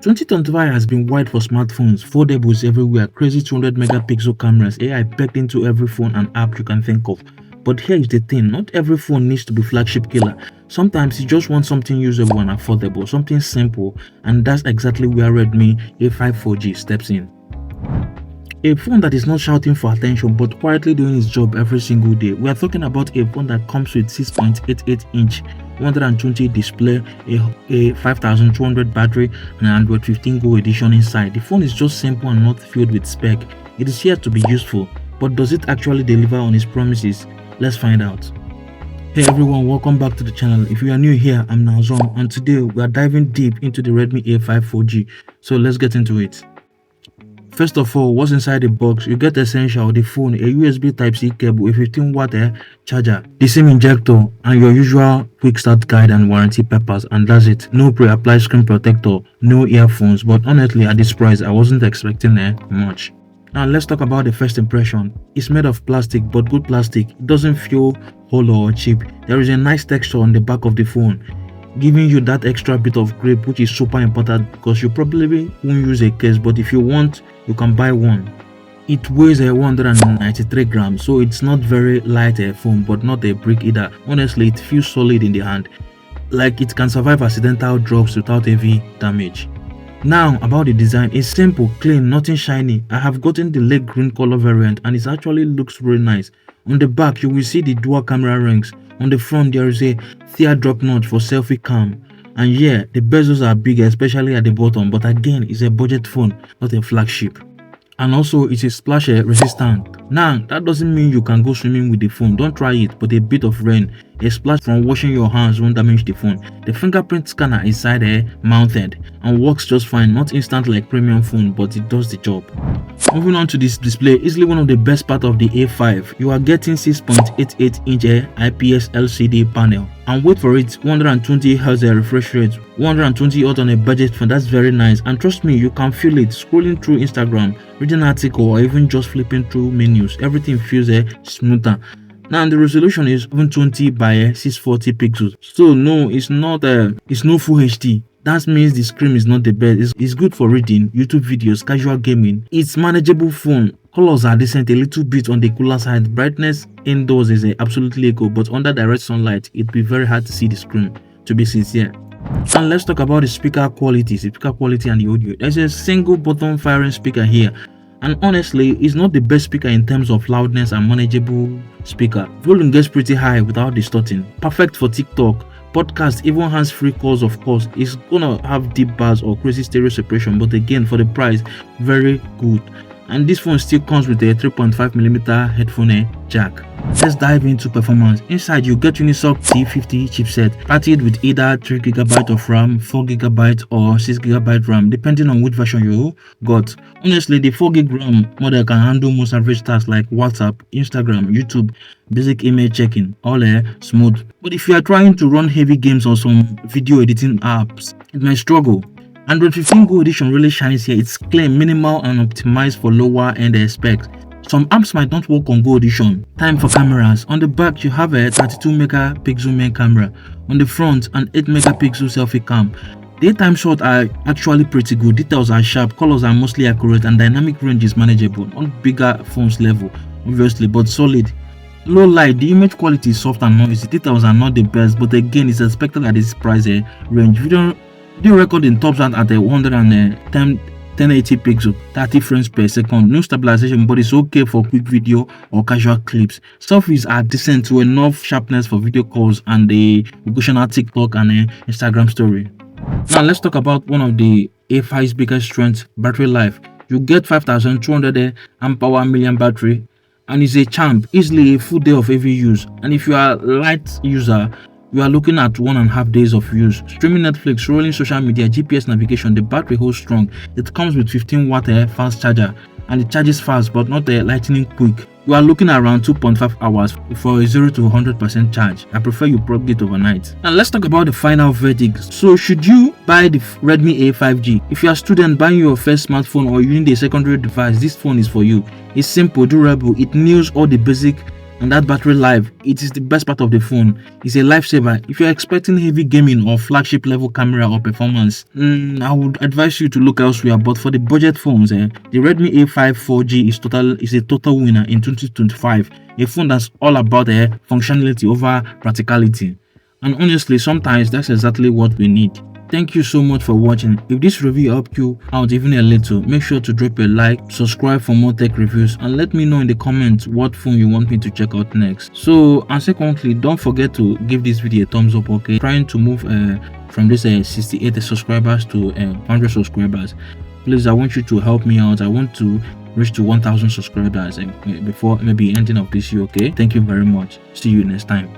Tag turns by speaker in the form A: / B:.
A: 2025 has been wide for smartphones, foldables everywhere, crazy 200 megapixel cameras, AI packed into every phone and app you can think of. But here is the thing, not every phone needs to be flagship killer. Sometimes you just want something usable and affordable, something simple, and that's exactly where Redmi A5 4G steps in. A phone that is not shouting for attention but quietly doing its job every single day. We are talking about a phone that comes with 6.88-inch 120 display, a 5200 battery, and an Android 15 Go edition inside. The phone is just simple and not filled with spec. It is here to be useful, but does it actually deliver on its promises? Let's find out. Hey everyone, welcome back to the channel. If you are new here, I'm Nazom, and today we are diving deep into the Redmi A5 4G. So let's get into it. First of all, what's inside the box? You get essential, the phone, a USB Type-C cable, a 15-watt charger, the SIM injector, and your usual quick start guide and warranty papers, and that's it. No pre-applied screen protector, no earphones, but honestly at this price I wasn't expecting much. Now let's talk about the first impression. It's made of plastic, but good plastic. It doesn't feel hollow or cheap. There is a nice texture on the back of the phone, giving you that extra bit of grip, which is super important because you probably won't use a case, but if you want, you can buy one. It weighs 193 grams, so it's not very light phone, but not a brick either. Honestly, it feels solid in the hand, like it can survive accidental drops without heavy damage. Now about the design, it's simple, clean, nothing shiny. I have gotten the lake green color variant and it actually looks really nice. On the back, you will see the dual camera rings. On the front, there is a teardrop notch for selfie cam. And yeah, the bezels are big, especially at the bottom, but again, it's a budget phone, not a flagship. And also, it is splash resistant. Now, that doesn't mean you can go swimming with the phone. Don't try it, but a bit of rain, a splash from washing your hands won't damage the phone. The fingerprint scanner is side mounted and works just fine. Not instant like premium phone, but it does the job. Moving on to this display, easily one of the best part of the A5. You are getting 6.88-inch IPS LCD panel. And wait for it, 120Hz refresh rate, 120 Hz on a budget phone. That's very nice. And trust me, you can feel it scrolling through Instagram, reading an article, or even just flipping through menus. Everything feels smoother. Now the resolution is 720 by 640 pixels. So no, it's no full HD. That means the screen is not the best. It's good for reading, YouTube videos, casual gaming. It's manageable phone. Colors are decent, a little bit on the cooler side. Brightness indoors is absolutely good, but under direct sunlight, it'd be very hard to see the screen, to be sincere. And let's talk about the speaker quality and the audio. There's a single button firing speaker here. And honestly, it's not the best speaker in terms of loudness and manageable speaker. Volume gets pretty high without distorting. Perfect for TikTok, podcast, even hands-free calls. Of course, it's gonna have deep bass or crazy stereo separation, but again, for the price, very good. And this phone still comes with a 3.5mm headphone jack. Let's dive into performance. Inside, you get Unisoc T50 chipset, packed with either 3GB of RAM, 4GB or 6GB RAM, depending on which version you got. Honestly, the 4GB RAM model can handle most average tasks like WhatsApp, Instagram, YouTube, basic email checking, all smooth. But if you are trying to run heavy games or some video editing apps, it may struggle. Android 15 Go edition really shines here. It's clean, minimal, and optimized for lower end specs. Some apps might not work on Go edition. Time for cameras. On the back, you have a 32 megapixel main camera. On the front, an 8 megapixel selfie cam. Daytime shots are actually pretty good. Details are sharp, colors are mostly accurate, and dynamic range is manageable. On bigger phones level, obviously, but solid. Low light, the image quality is soft and noisy. Details are not the best, but again, it's expected at this price range. Video recording tops out at 1080 pixel, 30 frames per second. No stabilization, but it's okay for quick video or casual clips. Selfies are decent to enough sharpness for video calls and the occasional TikTok and Instagram story. Now let's talk about one of the A5's biggest strengths, battery life. You get 5200 mAh battery, and it's a champ, easily a full day of heavy use. And if you are a light user, you are looking at 1.5 days of use. Streaming Netflix, rolling social media, GPS navigation, the battery holds strong. It comes with 15-watt fast charger and it charges fast but not lightning quick. You are looking at around 2.5 hours for a 0 to 100% charge. I prefer you plug it overnight. Now let's talk about the final verdict. So should you buy the Redmi A5G? If you are a student buying your first smartphone or you need a secondary device, this phone is for you. It's simple, durable, it nails all the basic And that battery life, it is the best part of the phone. It's a lifesaver. If you're expecting heavy gaming or flagship level camera or performance, I would advise you to look elsewhere. But for the budget phones, the Redmi A5 4G is a total winner in 2025. A phone that's all about functionality over practicality. And honestly, sometimes that's exactly what we need. Thank you so much for watching. If this review helped you out even a little, make sure to drop a like, subscribe for more tech reviews, and let me know in the comments what phone you want me to check out next. So, and secondly, don't forget to give this video a thumbs up, okay? Trying to move from this 68 subscribers to 100 subscribers. Please, I want you to help me out. I want to reach to 1000 subscribers before maybe ending of this year, okay? Thank you very much. See you next time.